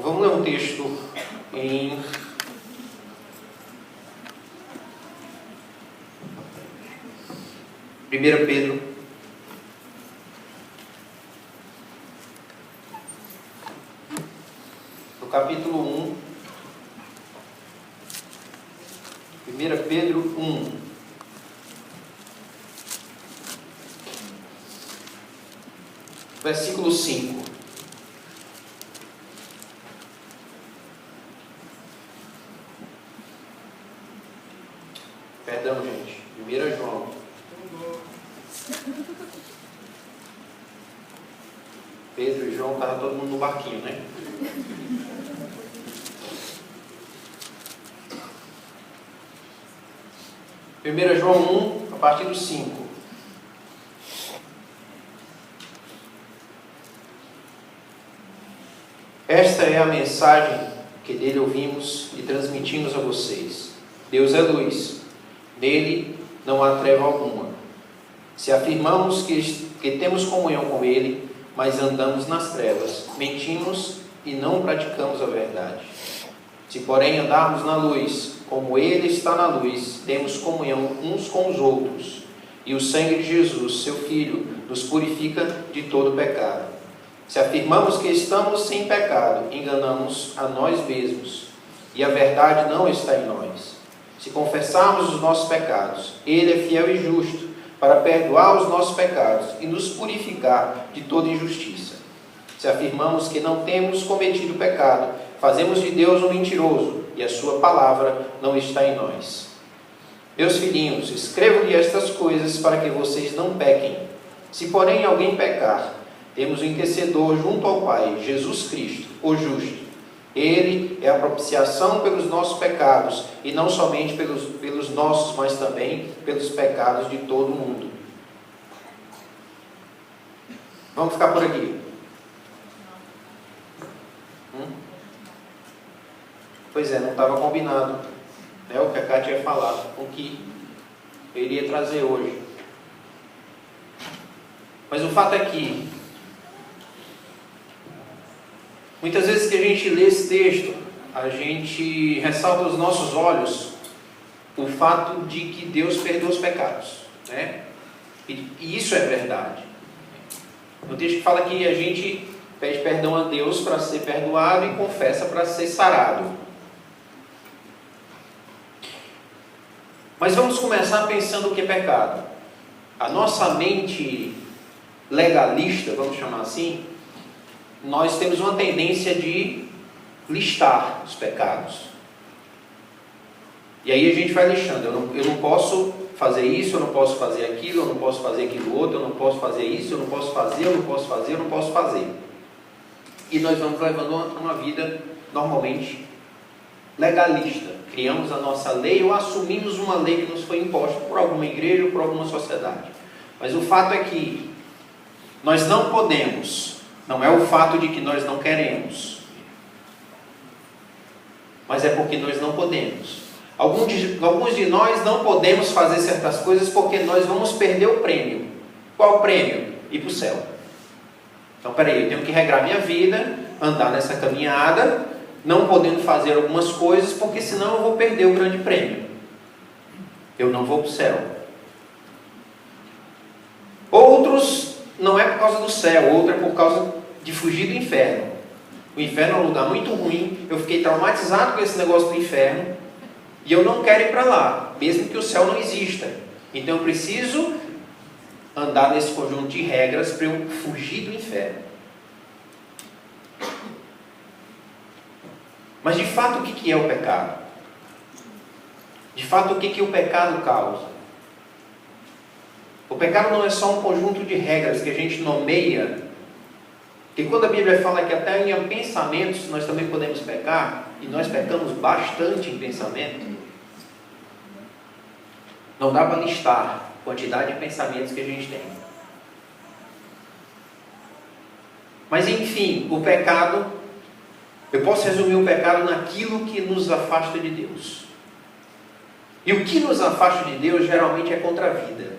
Vamos ler um texto em Primeira Pedro, no capítulo 1, 1 Pedro 1, versículo 5. Perdão, gente. 1 João. Pedro e João, estavam todo mundo no barquinho, né? Primeira João 1, a partir do 5. Esta é a mensagem que dele ouvimos e transmitimos a vocês. Deus é luz. Nele não há treva alguma. Se afirmamos que temos comunhão com Ele, mas andamos nas trevas, mentimos e não praticamos a verdade. Se, porém, andarmos na luz, como Ele está na luz, temos comunhão uns com os outros, e o sangue de Jesus, seu Filho, nos purifica de todo pecado. Se afirmamos que estamos sem pecado, enganamos a nós mesmos, e a verdade não está em nós. Se confessarmos os nossos pecados, Ele é fiel e justo para perdoar os nossos pecados e nos purificar de toda injustiça. Se afirmamos que não temos cometido pecado, fazemos de Deus um mentiroso e a sua palavra não está em nós. Meus filhinhos, escrevo-lhe estas coisas para que vocês não pequem. Se, porém, alguém pecar, temos um intercessor junto ao Pai, Jesus Cristo, o justo. Ele é a propiciação pelos nossos pecados, e não somente pelos nossos, mas também pelos pecados de todo mundo. Vamos ficar por aqui. Pois é, não estava combinado, né, o que a Cátia ia falar, com o que eu iria trazer hoje. Mas o fato é que muitas vezes que a gente lê esse texto, a gente ressalta aos nossos olhos o fato de que Deus perdoa os pecados, né? E isso é verdade. No texto que fala que a gente pede perdão a Deus para ser perdoado e confessa para ser sarado. Mas vamos começar pensando o que é pecado. A nossa mente legalista, vamos chamar assim, nós temos uma tendência de listar os pecados. E aí a gente vai listando. Eu não posso fazer isso, eu não posso fazer aquilo, eu não posso fazer aquilo outro, eu não posso fazer isso, eu não posso fazer, eu não posso fazer, eu não posso fazer. E nós vamos levando uma vida normalmente legalista. Criamos a nossa lei ou assumimos uma lei que nos foi imposta por alguma igreja ou por alguma sociedade. Mas o fato é que nós não podemos. Não é o fato de que nós não queremos, mas é porque nós não podemos. Alguns de nós não podemos fazer certas coisas porque nós vamos perder o prêmio. Qual o prêmio? Ir para o céu. Então, peraí, eu tenho que regrar minha vida, andar nessa caminhada, não podendo fazer algumas coisas, porque senão eu vou perder o grande prêmio. Eu não vou para o céu. Outros, não é por causa do céu, outro é por causa de fugir do inferno. O inferno é um lugar muito ruim, eu fiquei traumatizado com esse negócio do inferno, e eu não quero ir para lá, mesmo que o céu não exista. Então eu preciso andar nesse conjunto de regras para eu fugir do inferno. Mas de fato o que é o pecado? De fato o que o pecado causa? O pecado não é só um conjunto de regras que a gente nomeia. Porque quando a Bíblia fala que até em pensamentos nós também podemos pecar, e nós pecamos bastante em pensamento, não dá para listar a quantidade de pensamentos que a gente tem. Mas enfim, o pecado, eu posso resumir o pecado naquilo que nos afasta de Deus. E o que nos afasta de Deus geralmente é contra a vida.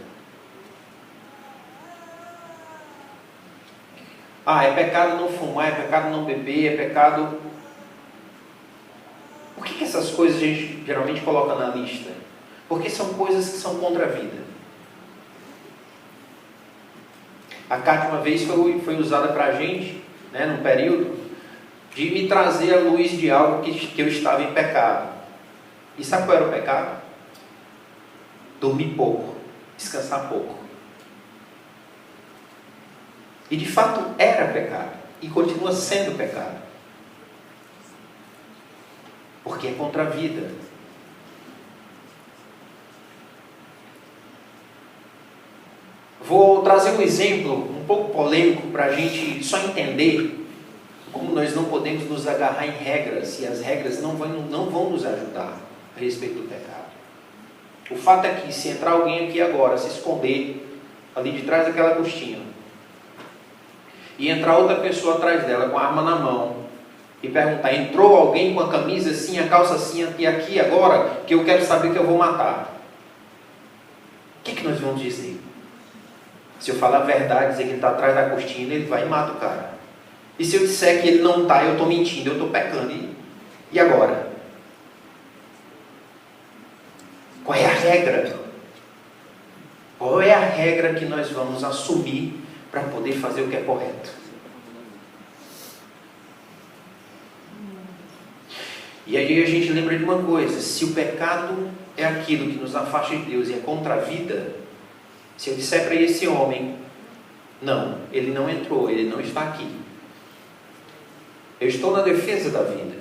É pecado não fumar, é pecado não beber, é pecado Por que essas coisas a gente geralmente coloca na lista? Porque são coisas que são contra a vida. A Cátia uma vez foi usada para a gente, né, num período, de me trazer a luz de algo que eu estava em pecado. E sabe qual era o pecado? Dormir pouco, descansar pouco. E de fato era pecado. E continua sendo pecado. Porque é contra a vida. Vou trazer um exemplo um pouco polêmico para a gente só entender como nós não podemos nos agarrar em regras, e as regras não vão nos ajudar a respeito do pecado. O fato é que se entrar alguém aqui agora, se esconder ali de trás daquela cortina, e entrar outra pessoa atrás dela com a arma na mão, e perguntar, entrou alguém com a camisa assim, a calça assim, e aqui agora, que eu quero saber que eu vou matar. O que nós vamos dizer? Se eu falar a verdade, dizer que ele está atrás da cortina, ele vai e mata o cara. E se eu disser que ele não está, eu estou mentindo, eu estou pecando. E agora? Qual é a regra? Qual é a regra que nós vamos assumir para poder fazer o que é correto? E aí a gente lembra de uma coisa: se o pecado é aquilo que nos afasta de Deus e é contra a vida, se eu disser para esse homem, não, ele não entrou, ele não está aqui, eu estou na defesa da vida,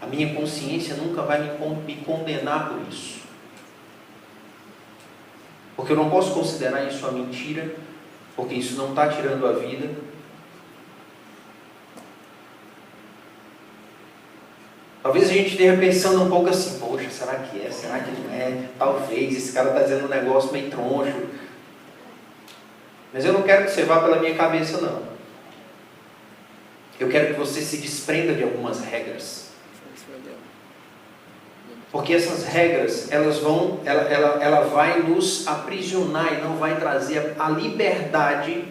a minha consciência nunca vai me condenar por isso. Porque eu não posso considerar isso uma mentira, porque isso não está tirando a vida. Talvez a gente esteja pensando um pouco assim, poxa, será que é? Será que não é? Talvez, esse cara está dizendo um negócio meio troncho. Mas eu não quero que você vá pela minha cabeça, não. Eu quero que você se desprenda de algumas regras. Porque essas regras, ela vai nos aprisionar e não vai trazer a liberdade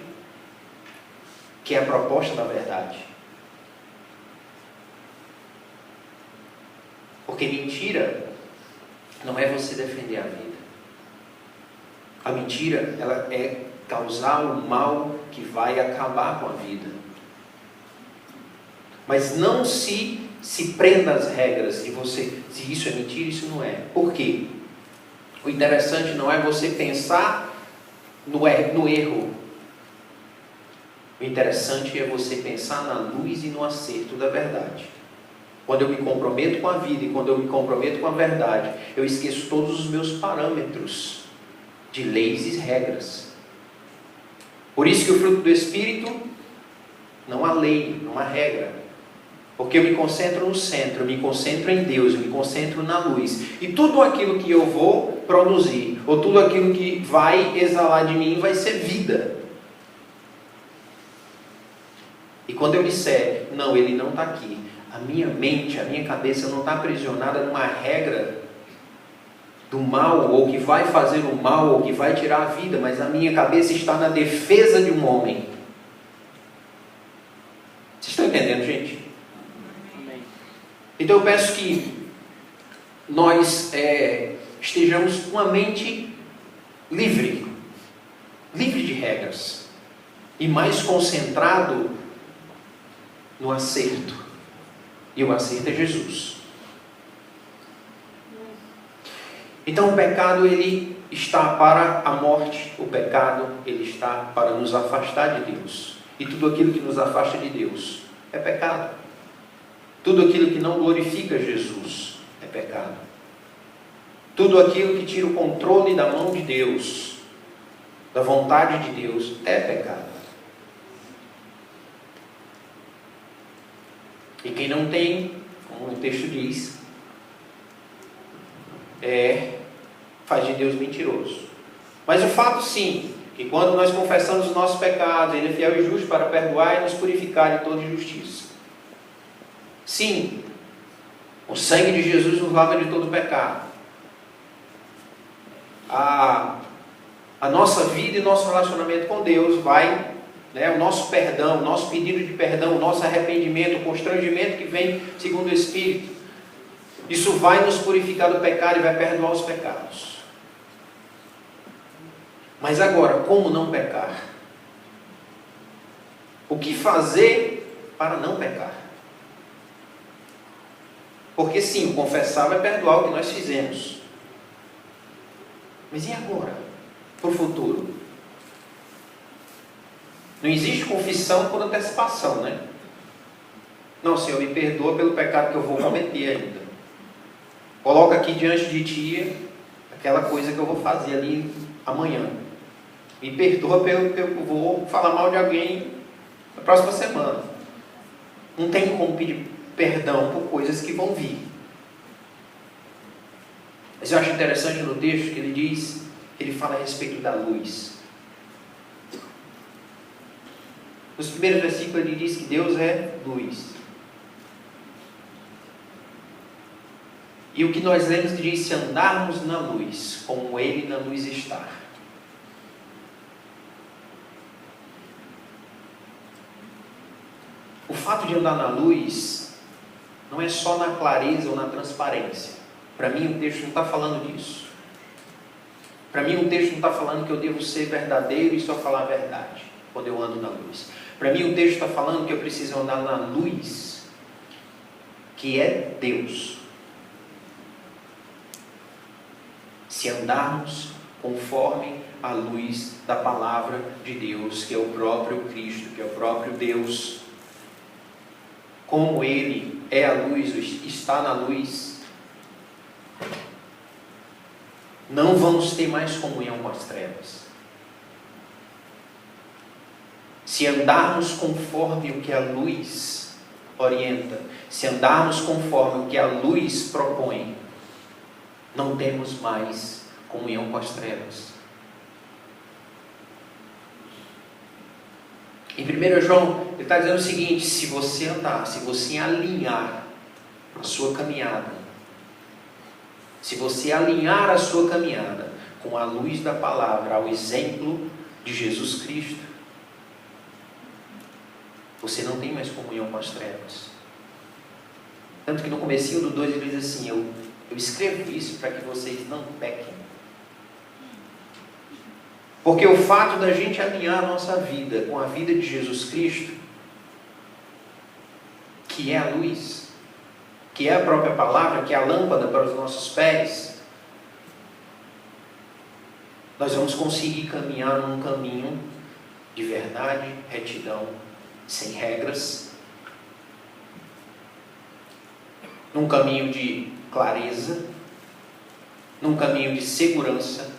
que é a proposta da verdade. Porque mentira não é você defender a vida. A mentira, ela é causar o mal que vai acabar com a vida. Mas não se prenda às regras e você, se isso é mentira, isso não é. Por quê? O interessante não é você pensar no erro. O interessante é você pensar na luz e no acerto da verdade. Quando eu me comprometo com a vida e quando eu me comprometo com a verdade, eu esqueço todos os meus parâmetros de leis e regras. Por isso que o fruto do Espírito não há lei, não há regra. Porque eu me concentro no centro, eu me concentro em Deus, eu me concentro na luz. E tudo aquilo que eu vou produzir, ou tudo aquilo que vai exalar de mim, vai ser vida. E quando eu disser, não, ele não está aqui, a minha mente, a minha cabeça não está aprisionada numa regra do mal, ou que vai fazer o mal, ou que vai tirar a vida, mas a minha cabeça está na defesa de um homem. Vocês estão entendendo, gente? Então eu peço que nós estejamos com a mente livre de regras, e mais concentrado no acerto. E o acerto é Jesus. Então o pecado, ele está para a morte. O pecado, ele está para nos afastar de Deus. E tudo aquilo que nos afasta de Deus é pecado. Tudo aquilo que não glorifica Jesus é pecado. Tudo aquilo que tira o controle da mão de Deus, da vontade de Deus, é pecado. E quem não tem, como o texto diz, faz de Deus mentiroso. Mas o fato sim, que quando nós confessamos os nossos pecados, Ele é fiel e justo para perdoar e nos purificar de toda injustiça. Sim, o sangue de Jesus nos lava de todo pecado. A nossa vida e nosso relacionamento com Deus vai né, o nosso perdão, o nosso pedido de perdão, o nosso arrependimento, o constrangimento que vem segundo o Espírito, isso vai nos purificar do pecado e vai perdoar os pecados. Mas agora, como não pecar? O que fazer para não pecar? Porque sim, o confessar vai perdoar o que nós fizemos. Mas e agora? Para o futuro? Não existe confissão por antecipação, né? Não, Senhor, me perdoa pelo pecado que eu vou cometer ainda. Coloca aqui diante de Ti aquela coisa que eu vou fazer ali amanhã. Me perdoa pelo que eu vou falar mal de alguém na próxima semana. Não tem como pedir perdão por coisas que vão vir. Mas eu acho interessante no texto que ele diz, ele fala a respeito da luz. Nos primeiros versículos ele diz que Deus é luz. E o que nós lemos que diz, se andarmos na luz, como Ele na luz está. O fato de andar na luz não é só na clareza ou na transparência. Para mim o texto não está falando disso. Para mim o texto não está falando que eu devo ser verdadeiro e só falar a verdade quando eu ando na luz. Para mim o texto está falando que eu preciso andar na luz, que é Deus. Se andarmos conforme a luz da palavra de Deus, que é o próprio Cristo, que é o próprio Deus, como Ele é a luz, está na luz, não vamos ter mais comunhão com as trevas. Se andarmos conforme o que a luz orienta, se andarmos conforme o que a luz propõe, não temos mais comunhão com as trevas. Em 1 João, ele está dizendo o seguinte: se você andar, se você alinhar a sua caminhada, se você alinhar a sua caminhada com a luz da palavra, ao exemplo de Jesus Cristo, você não tem mais comunhão com as trevas. Tanto que no comecinho do 2 ele diz assim, eu escrevo isso para que vocês não pequem. Porque o fato da gente alinhar a nossa vida com a vida de Jesus Cristo, que é a luz, que é a própria palavra, que é a lâmpada para os nossos pés, nós vamos conseguir caminhar num caminho de verdade, retidão, sem regras, num caminho de clareza, num caminho de segurança,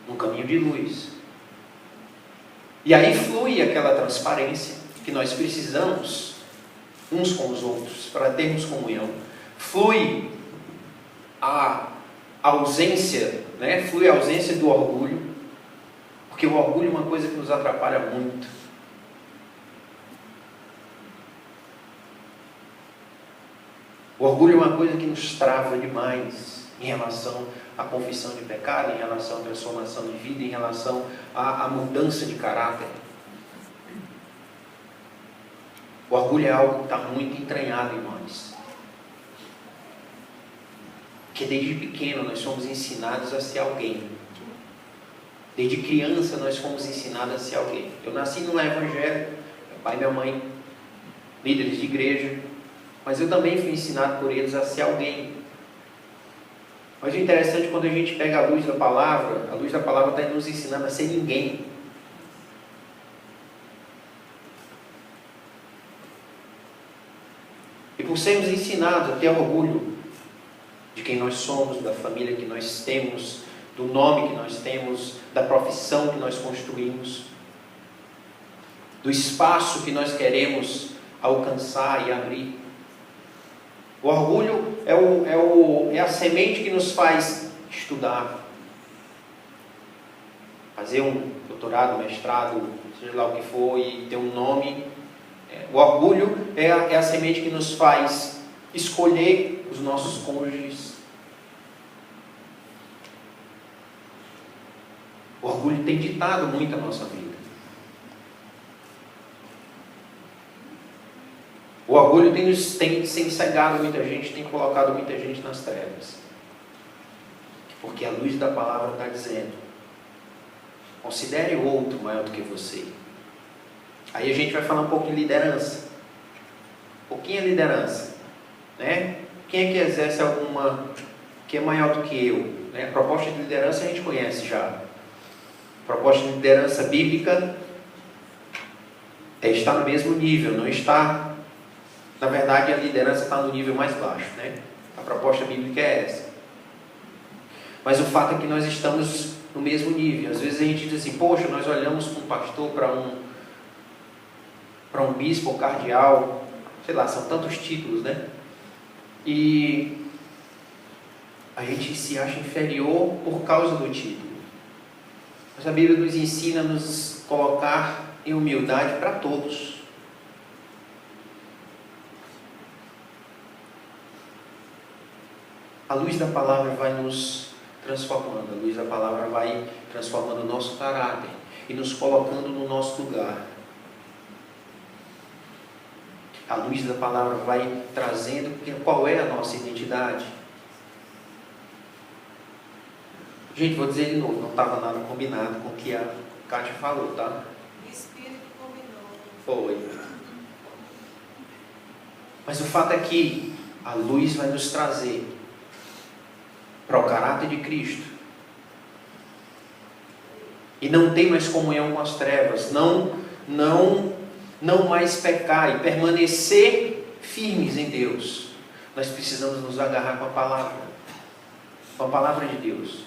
num caminho de luz. E aí flui aquela transparência que nós precisamos uns com os outros para termos comunhão. Flui a ausência, né? Flui a ausência do orgulho, porque o orgulho é uma coisa que nos atrapalha muito. O orgulho é uma coisa que nos trava demais em relação à confissão de pecado, em relação à transformação de vida, em relação à mudança de caráter. O orgulho é algo que está muito entranhado em nós. Porque desde pequeno nós somos ensinados a ser alguém. Desde criança nós fomos ensinados a ser alguém. Eu nasci num evangelho, meu pai e minha mãe, líderes de igreja, mas eu também fui ensinado por eles a ser alguém. Mas o interessante é quando a gente pega a luz da palavra está nos ensinando a ser ninguém. E por sermos ensinados a ter orgulho de quem nós somos, da família que nós temos, do nome que nós temos, da profissão que nós construímos, do espaço que nós queremos alcançar e abrir. O orgulho é a semente que nos faz estudar, fazer um doutorado, mestrado, seja lá o que for, e ter um nome. O orgulho é a semente que nos faz escolher os nossos cônjuges. O orgulho tem ditado muito a nossa vida. O orgulho tem cegado muita gente, tem colocado muita gente nas trevas. Porque a luz da palavra está dizendo: considere o outro maior do que você. Aí a gente vai falar um pouco de liderança. Um pouquinho de liderança, né? Quem é que exerce alguma que é maior do que eu? Né? A proposta de liderança a gente conhece já. A proposta de liderança bíblica está no mesmo nível, não está. Na verdade, a liderança está no nível mais baixo, né? A proposta bíblica é essa. Mas o fato é que nós estamos no mesmo nível. Às vezes a gente diz assim: poxa, nós olhamos para um pastor, para um bispo ou cardeal, sei lá, são tantos títulos, né? E a gente se acha inferior por causa do título. Mas a Bíblia nos ensina a nos colocar em humildade para todos. A luz da palavra vai nos transformando, a luz da palavra vai transformando o nosso caráter e nos colocando no nosso lugar. A luz da palavra vai trazendo qual é a nossa identidade. Gente, vou dizer de novo, não estava nada combinado com o que a Kátia falou, tá? O Espírito combinou. Foi. Mas o fato é que a luz vai nos trazer para o caráter de Cristo. E não tem mais comunhão com as trevas. Não mais pecar e permanecer firmes em Deus. Nós precisamos nos agarrar com a palavra de Deus.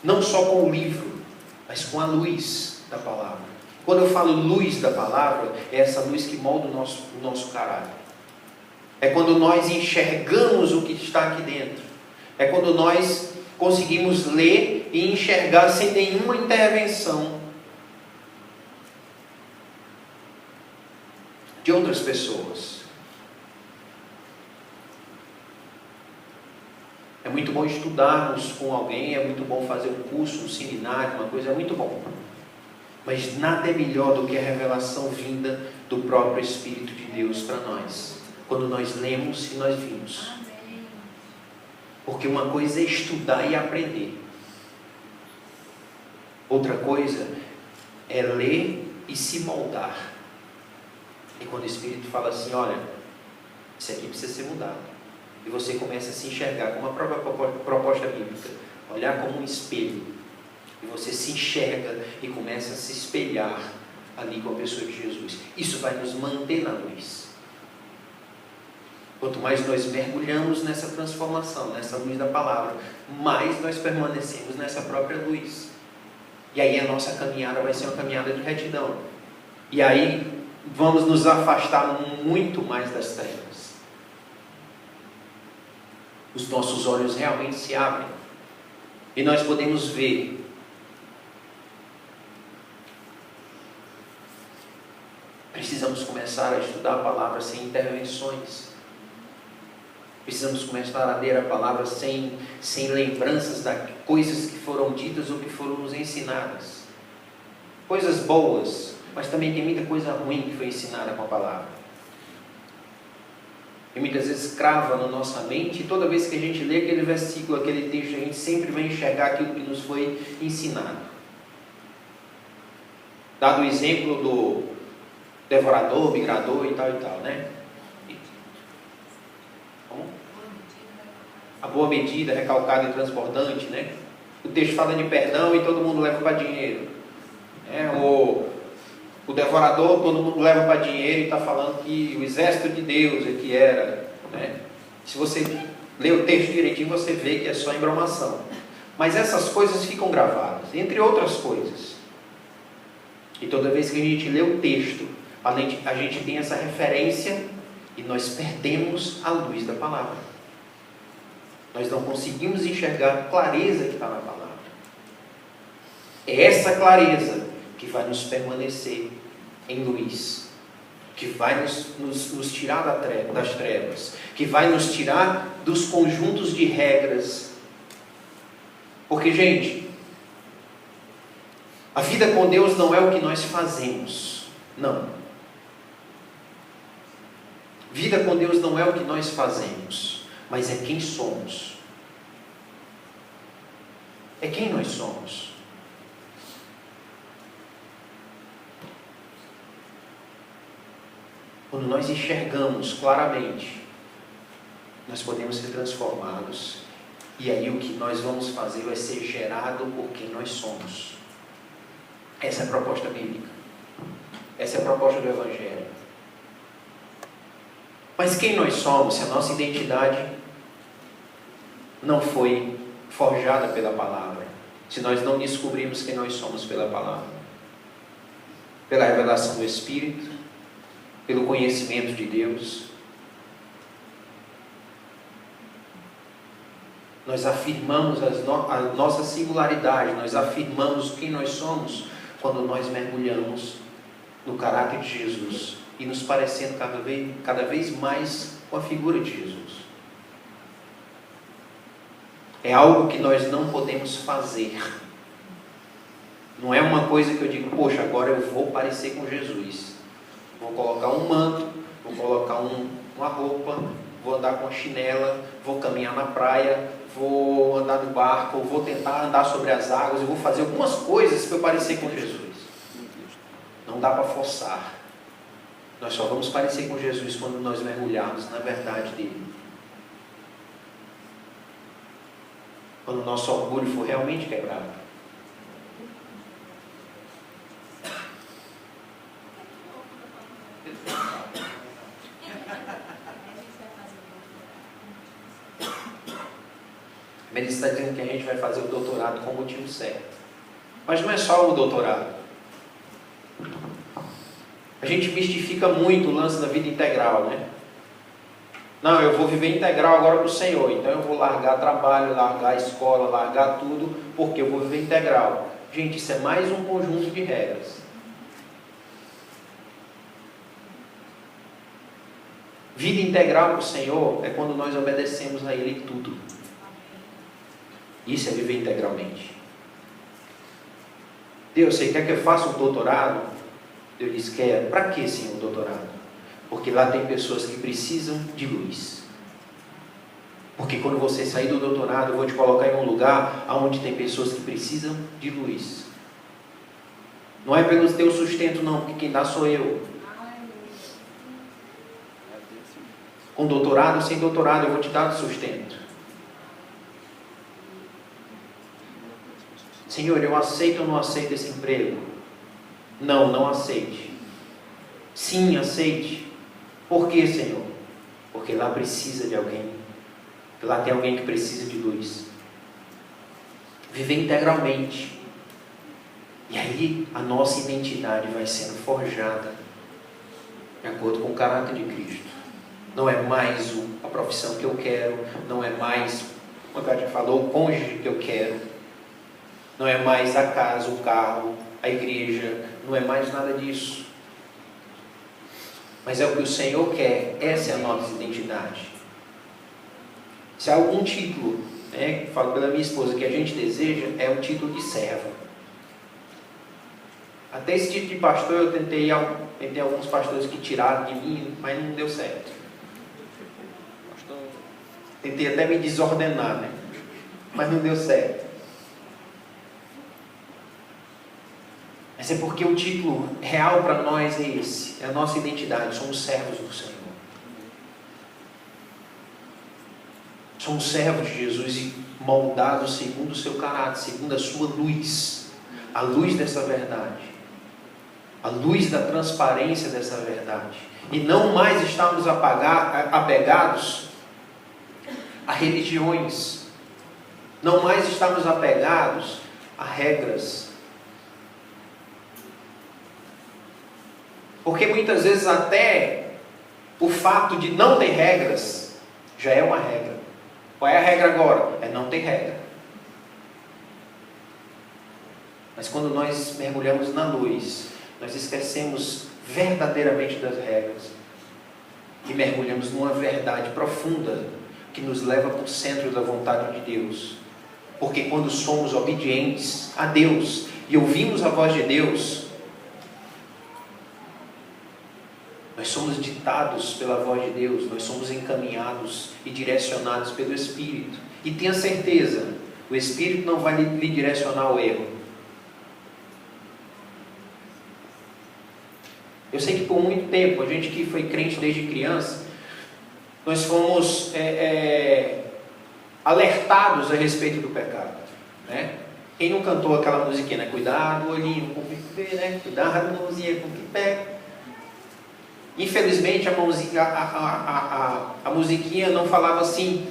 Não só com o livro, mas com a luz da palavra. Quando eu falo luz da palavra, é essa luz que molda o nosso caráter. É quando nós enxergamos o que está aqui dentro. É quando nós conseguimos ler e enxergar sem nenhuma intervenção de outras pessoas. É muito bom estudarmos com alguém, é muito bom fazer um curso, um seminário, uma coisa, é muito bom. Mas nada é melhor do que a revelação vinda do próprio Espírito de Deus para nós. Quando nós lemos e nós vimos. Amém. Porque uma coisa é estudar e aprender. Outra coisa é ler e se moldar. E quando o Espírito fala assim: olha, isso aqui precisa ser mudado. E você começa a se enxergar como a própria proposta bíblica. Olhar como um espelho. E você se enxerga e começa a se espelhar ali com a pessoa de Jesus. Isso vai nos manter na luz. Quanto mais nós mergulhamos nessa transformação, nessa luz da palavra, mais nós permanecemos nessa própria luz. E aí a nossa caminhada vai ser uma caminhada de retidão. E aí vamos nos afastar muito mais das trevas. Os nossos olhos realmente se abrem. E nós podemos ver precisamos começar a estudar a palavra sem intervenções. Precisamos começar a ler a palavra sem lembranças das coisas que foram ditas ou que foram nos ensinadas. Coisas boas, mas também tem muita coisa ruim que foi ensinada com a palavra. E muitas vezes crava na nossa mente, e toda vez que a gente lê aquele versículo, aquele texto, a gente sempre vai enxergar aquilo que nos foi ensinado. Dado o exemplo do devorador, migrador e tal, né? Como? A boa medida, recalcada e transbordante, né? O texto fala de perdão e todo mundo leva para dinheiro. O devorador, todo mundo leva para dinheiro e está falando que o exército de Deus é que era, né? Se você ler o texto direitinho, você vê que é só embromação. Mas essas coisas ficam gravadas, entre outras coisas. E toda vez que a gente lê o texto, a gente tem essa referência e nós perdemos a luz da palavra. Nós não conseguimos enxergar a clareza que está na palavra. É essa clareza que vai nos permanecer em luz, que vai nos tirar das trevas, que vai nos tirar dos conjuntos de regras. Porque, gente, A vida com Deus não é o que nós fazemos. Não. Vida com Deus não é o que nós fazemos, mas é quem somos. É quem nós somos. Quando nós enxergamos claramente, nós podemos ser transformados. E aí o que nós vamos fazer vai ser gerado por quem nós somos. Essa é a proposta bíblica. Essa é a proposta do Evangelho. Mas quem nós somos, se a nossa identidade não foi forjada pela palavra, se nós não descobrimos quem nós somos pela palavra, pela revelação do Espírito, pelo conhecimento de Deus, nós afirmamos a nossa singularidade, nós afirmamos quem nós somos quando nós mergulhamos no caráter de Jesus e nos parecendo cada vez mais com a figura de Jesus. É algo que nós não podemos fazer. Não é uma coisa que eu digo, poxa, agora eu vou parecer com Jesus. Vou colocar um manto, vou colocar uma roupa, vou andar com a chinela, vou caminhar na praia, vou andar no barco, vou tentar andar sobre as águas, eu vou fazer algumas coisas para eu parecer com Jesus. Não dá para forçar. Nós só vamos parecer com Jesus quando nós mergulharmos na verdade dele. Quando o nosso orgulho for realmente quebrado. A Melissa está dizendo que a gente vai fazer o doutorado com o motivo certo. Mas não é só o doutorado. A gente mistifica muito o lance da vida integral, né? Não, eu vou viver integral agora para o Senhor, então eu vou largar trabalho, largar escola, largar tudo, porque eu vou viver integral. Gente, isso é mais um conjunto de regras. Vida integral para o Senhor é quando nós obedecemos a Ele em tudo. Isso é viver integralmente. Deus, você quer que eu faça um doutorado? Deus diz, quero. Para que, Senhor, um doutorado? Porque lá tem pessoas que precisam de luz. Porque quando você sair do doutorado, eu vou te colocar em um lugar onde tem pessoas que precisam de luz. Não é pelo teu sustento, não, porque quem dá sou eu. Com doutorado ou sem doutorado, eu vou te dar sustento. Senhor, eu aceito ou não aceito esse emprego? Não, não aceite. Sim, aceite. Por quê, Senhor? Porque lá precisa de alguém. Lá tem alguém que precisa de luz. Viver integralmente. E aí a nossa identidade vai sendo forjada de acordo com o caráter de Cristo. Não é mais a profissão que eu quero. Não é mais, como a Kátia falou, o cônjuge que eu quero. Não é mais a casa, o carro, a igreja. Não é mais nada disso. Mas é o que o Senhor quer. Essa é a nossa identidade. Se há algum título, né, falo pela minha esposa, que a gente deseja, é o título de servo. Até esse título de pastor eu tentei alguns pastores que tiraram de mim, mas não deu certo. Tentei até me desordenar, né? Mas não deu certo. Mas é porque o título real para nós é esse. É a nossa identidade. Somos servos do Senhor. Somos servos de Jesus e moldados segundo o seu caráter, segundo a sua luz. A luz dessa verdade. A luz da transparência dessa verdade. E não mais estamos apegados a religiões. Não mais estamos apegados a regras. Porque muitas vezes até o fato de não ter regras já é uma regra. Qual é a regra agora? É não ter regra. Mas quando nós mergulhamos na luz, nós esquecemos verdadeiramente das regras e mergulhamos numa verdade profunda que nos leva para o centro da vontade de Deus. Porque quando somos obedientes a Deus e ouvimos a voz de Deus, nós somos ditados pela voz de Deus, nós somos encaminhados e direcionados pelo Espírito. E tenha certeza, o Espírito não vai lhe direcionar ao erro. Eu sei que por muito tempo, a gente que foi crente desde criança, nós fomos alertados a respeito do pecado, né? Quem não cantou aquela musiquinha, né? Cuidado, olhinho com o que vê, né? Cuidado, mãozinha com o que pega. Infelizmente, a musiquinha não falava assim,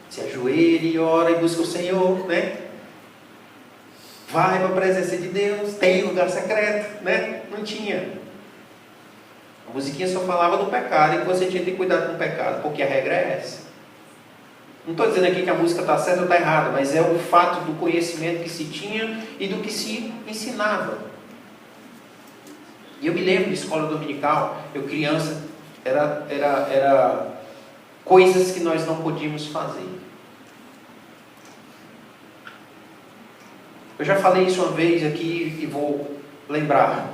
se ajoelhe, ora e busca o Senhor, né? Vai para a presença de Deus, tem lugar secreto, né? Não tinha. A musiquinha só falava do pecado e que você tinha que ter cuidado com o pecado, porque a regra é essa. Não estou dizendo aqui que a música está certa ou está errada, mas é o fato do conhecimento que se tinha e do que se ensinava. E eu me lembro de escola dominical, eu criança, era coisas que nós não podíamos fazer. Eu já falei isso uma vez aqui e vou lembrar.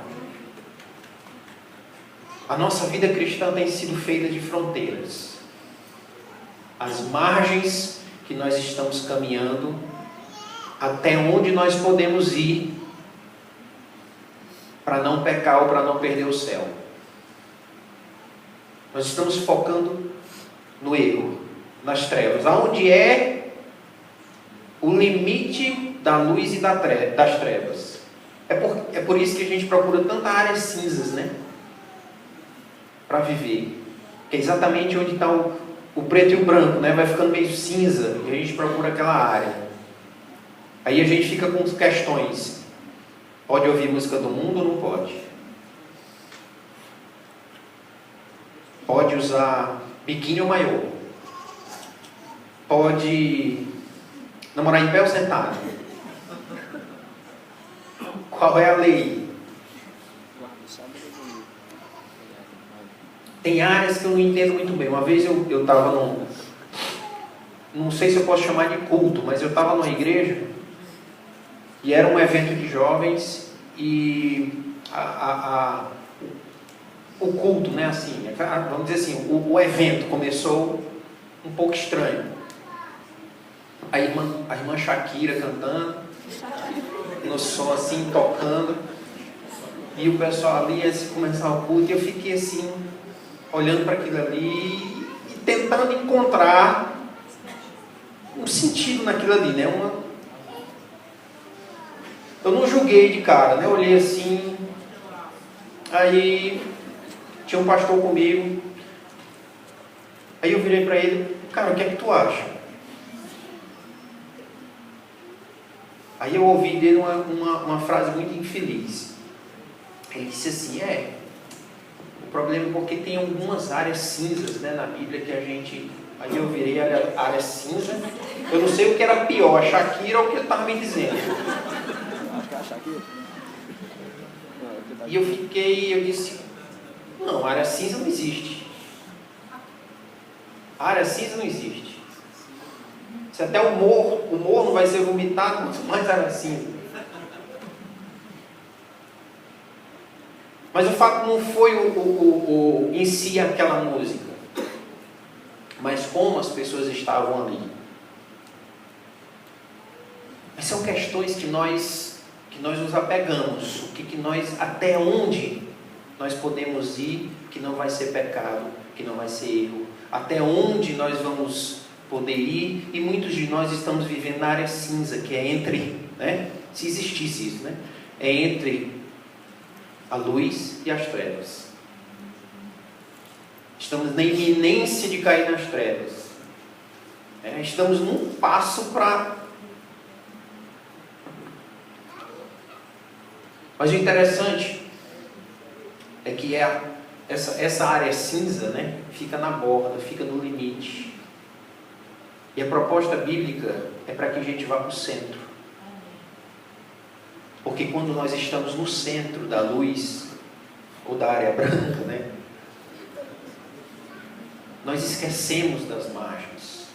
A nossa vida cristã tem sido feita de fronteiras. As margens que nós estamos caminhando, até onde nós podemos ir para não pecar ou para não perder o céu. Nós estamos focando no erro, nas trevas. Aonde é o limite da luz e das trevas. É por isso que a gente procura tanta áreas cinzas, né? Para viver. Que é exatamente onde está o preto e o branco, né? Vai ficando meio cinza e a gente procura aquela área. Aí a gente fica com questões. Pode ouvir música do mundo ou não pode? Pode usar biquíni ou maiô? Pode namorar em pé ou sentado? Qual é a lei? Tem áreas que eu não entendo muito bem. Uma vez eu estava não sei se eu posso chamar de culto, mas eu estava numa igreja e era um evento de jovens e o culto, né, assim, vamos dizer assim, o evento começou um pouco estranho. A irmã Shakira cantando, no som assim, tocando, e o pessoal ali ia começar o culto, e eu fiquei assim, olhando para aquilo ali e tentando encontrar um sentido naquilo ali, né? Eu não julguei de cara, né? Eu olhei assim, aí tinha um pastor comigo, aí eu virei para ele, cara, o que é que tu acha? Aí eu ouvi dele uma frase muito infeliz. Ele disse assim, o problema é porque tem algumas áreas cinzas, né, na Bíblia que a gente... Aí eu virei a área cinza, eu não sei o que era pior, a Shakira ou o que ele estava me dizendo. E eu disse, não, a área cinza não existe. A área cinza não existe. Se até o morro não vai ser vomitado, quanto mais área cinza. Mas o fato não foi em si aquela música, mas como as pessoas estavam ali. Mas são questões que nós nos apegamos, até onde nós podemos ir, que não vai ser pecado, que não vai ser erro, até onde nós vamos poder ir, e muitos de nós estamos vivendo na área cinza, que é entre, né, se existisse isso, né, é entre a luz e as trevas. Estamos na iminência de cair nas trevas. Estamos num passo para... Mas o interessante é que essa área cinza, né, fica na borda, fica no limite. E a proposta bíblica é para que a gente vá para o centro. Porque quando nós estamos no centro da luz, ou da área branca, né, nós esquecemos das margens.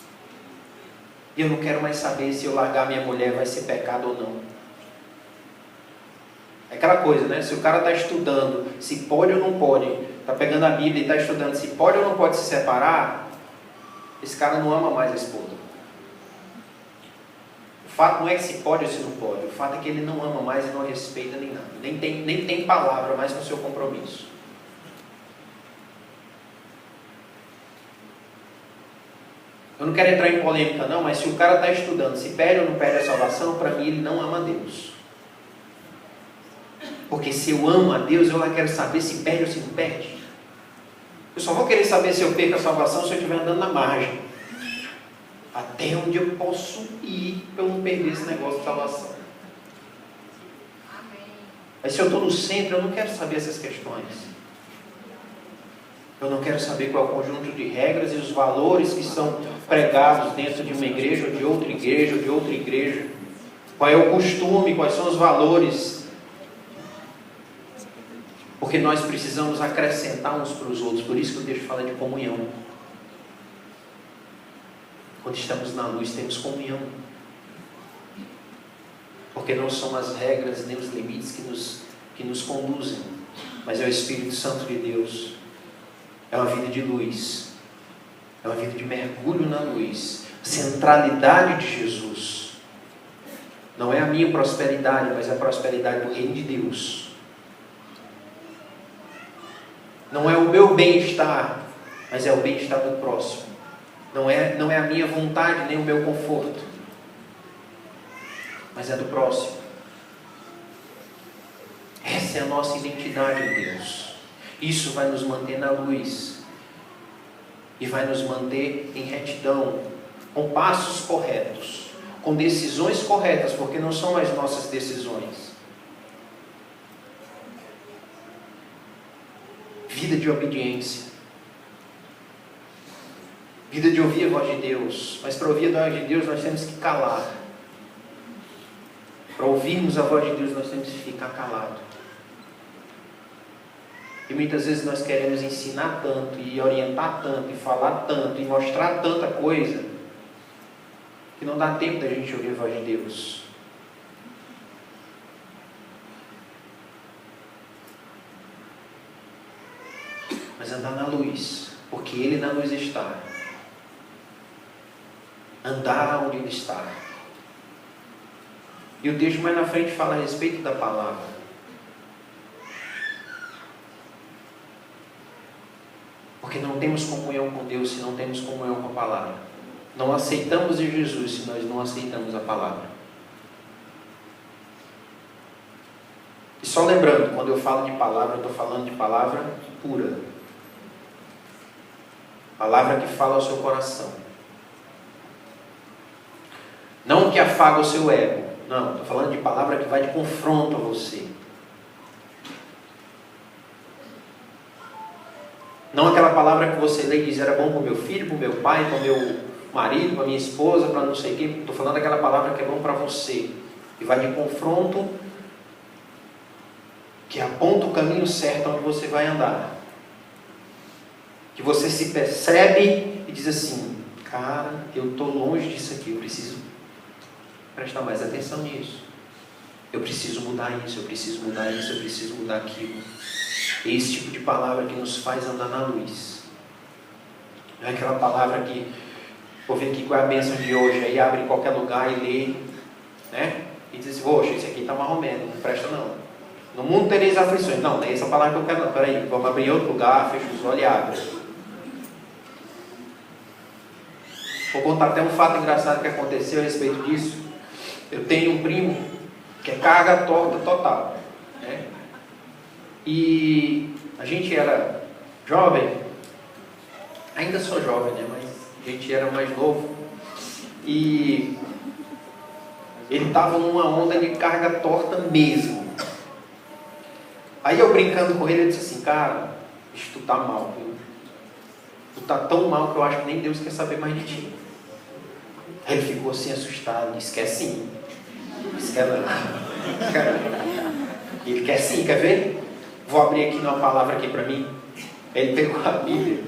E eu não quero mais saber se eu largar minha mulher vai ser pecado ou não. aquela coisa, né? Se o cara está estudando se pode ou não pode, está pegando a Bíblia e está estudando se pode ou não pode se separar, esse cara não ama mais a esposa. O fato não é que se pode ou se não pode, o fato é que ele não ama mais e não respeita nem nada, nem tem palavra mais com o seu compromisso. Eu não quero entrar em polêmica não, mas se o cara está estudando se perde ou não perde a salvação, para mim ele não ama a Deus. Porque se eu amo a Deus, eu lá quero saber se perde ou se não perde. Eu só vou querer saber se eu perco a salvação se eu estiver andando na margem. Até onde eu posso ir para eu não perder esse negócio de salvação. Mas se eu estou no centro, eu não quero saber essas questões. Eu não quero saber qual é o conjunto de regras e os valores que são pregados dentro de uma igreja, ou de outra igreja, ou de outra igreja. Qual é o costume, quais são os valores. Porque nós precisamos acrescentar uns para os outros. Por isso que o texto fala de comunhão. Quando estamos na luz, temos comunhão. Porque não são as regras nem os limites que nos conduzem, mas é o Espírito Santo de Deus. É uma vida de luz. É uma vida de mergulho na luz. Centralidade de Jesus. Não é a minha prosperidade, mas é a prosperidade do reino de Deus. Não é o meu bem-estar, mas é o bem-estar do próximo. Não é a minha vontade, nem o meu conforto, mas é do próximo. Essa é a nossa identidade em Deus. Isso vai nos manter na luz e vai nos manter em retidão, com passos corretos, com decisões corretas, porque não são mais nossas decisões. Vida de obediência. Vida de ouvir a voz de Deus. Mas para ouvir a voz de Deus nós temos que calar. Para ouvirmos a voz de Deus nós temos que ficar calado. E muitas vezes nós queremos ensinar tanto, e orientar tanto, e falar tanto, e mostrar tanta coisa, que não dá tempo da gente ouvir a voz de Deus. Mas andar na luz, porque Ele na luz está. Andar onde Ele está. E o texto mais na frente fala a respeito da palavra. Porque não temos comunhão com Deus se não temos comunhão com a palavra. Não aceitamos de Jesus se nós não aceitamos a palavra. E só lembrando, quando eu falo de palavra, eu estou falando de palavra pura. Palavra que fala ao seu coração. Não que afaga o seu ego. Não, estou falando de palavra que vai de confronto a você. Não aquela palavra que você lê e diz, era bom para o meu filho, para o meu pai, para o meu marido, para a minha esposa, para não sei quem. Estou falando daquela palavra que é bom para você. E vai de confronto, que aponta o caminho certo onde você vai andar. Que você se percebe e diz assim, cara, eu estou longe disso aqui, eu preciso prestar mais atenção nisso. Eu preciso mudar isso, eu preciso mudar isso, eu preciso mudar aquilo. É esse tipo de palavra que nos faz andar na luz. Não é aquela palavra que vou ver aqui qual é a bênção de hoje, aí abre em qualquer lugar e lê, né? E diz assim, poxa, esse aqui está marromeno, não presta não. No mundo tereis aflições. Não é essa palavra que eu quero não. Peraí, vamos abrir em outro lugar, fecha os olhos e abre. Vou contar até um fato engraçado que aconteceu a respeito disso. Eu tenho um primo que é carga torta total, né? E a gente era jovem, ainda sou jovem, né? Mas a gente era mais novo. E ele estava numa onda de carga torta mesmo. Aí eu brincando com ele, eu disse assim, cara, bicho, tu tá mal, viu? Tu tá tão mal que eu acho que nem Deus quer saber mais de ti. Aí ele ficou assim assustado, disse, quer sim. Disse, quer não. Ele quer sim, quer ver? Vou abrir aqui uma palavra aqui para mim. Ele pegou a Bíblia,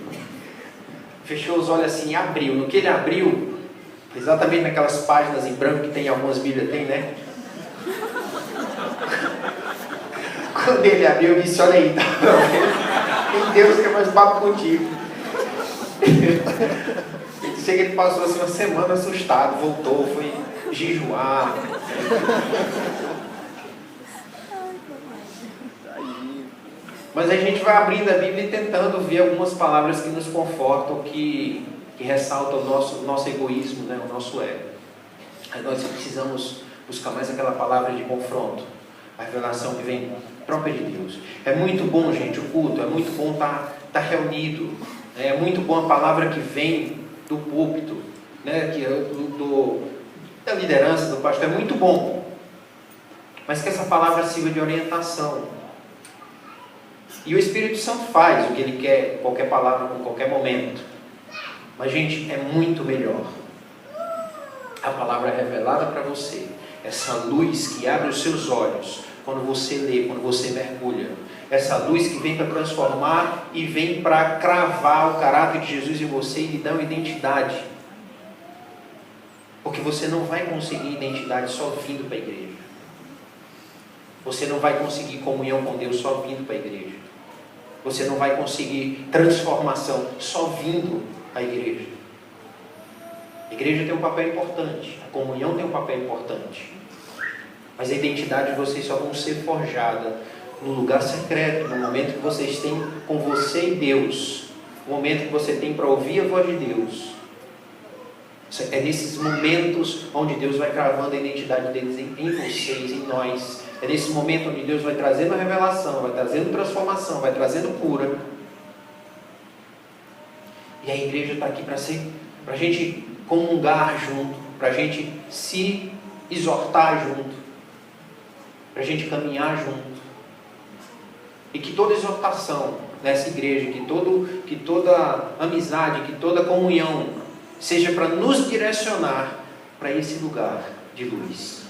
fechou os olhos assim e abriu. No que ele abriu, exatamente naquelas páginas em branco que tem algumas Bíblias, tem, né? Quando ele abriu, eu disse: olha aí, tá tem Deus que é mais papo contigo. Ele disse que ele passou assim uma semana assustado, voltou, foi jejuar. Mas a gente vai abrindo a Bíblia e tentando ver algumas palavras que nos confortam, que ressaltam o nosso egoísmo, né? O nosso ego. Aí nós precisamos buscar mais aquela palavra de confronto, a revelação que vem própria de Deus. É muito bom, gente, o culto, é muito bom estar reunido, é muito bom a palavra que vem do púlpito, né? Da liderança, do pastor, é muito bom. Mas que essa palavra sirva de orientação. E o Espírito Santo faz o que ele quer, qualquer palavra, em qualquer momento. Mas, gente, é muito melhor a palavra revelada para você, essa luz que abre os seus olhos quando você lê, quando você mergulha, essa luz que vem para transformar e vem para cravar o caráter de Jesus em você e lhe dar uma identidade. Porque você não vai conseguir identidade só vindo para a igreja. Você não vai conseguir comunhão com Deus só vindo para a igreja. Você não vai conseguir transformação só vindo à igreja. A igreja tem um papel importante, a comunhão tem um papel importante. Mas a identidade de vocês só vão ser forjada no lugar secreto, no momento que vocês têm com você e Deus, no momento que você tem para ouvir a voz de Deus. É nesses momentos onde Deus vai cravando a identidade deles em vocês, em nós. É nesse momento onde Deus vai trazendo a revelação, vai trazendo transformação, vai trazendo cura. E a igreja está aqui para a gente comungar junto, para a gente se exortar junto, para a gente caminhar junto. E que toda exortação nessa igreja, que toda amizade, que toda comunhão seja para nos direcionar para esse lugar de luz.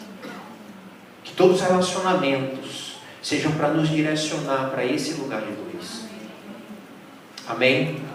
Que todos os relacionamentos sejam para nos direcionar para esse lugar de luz. Amém?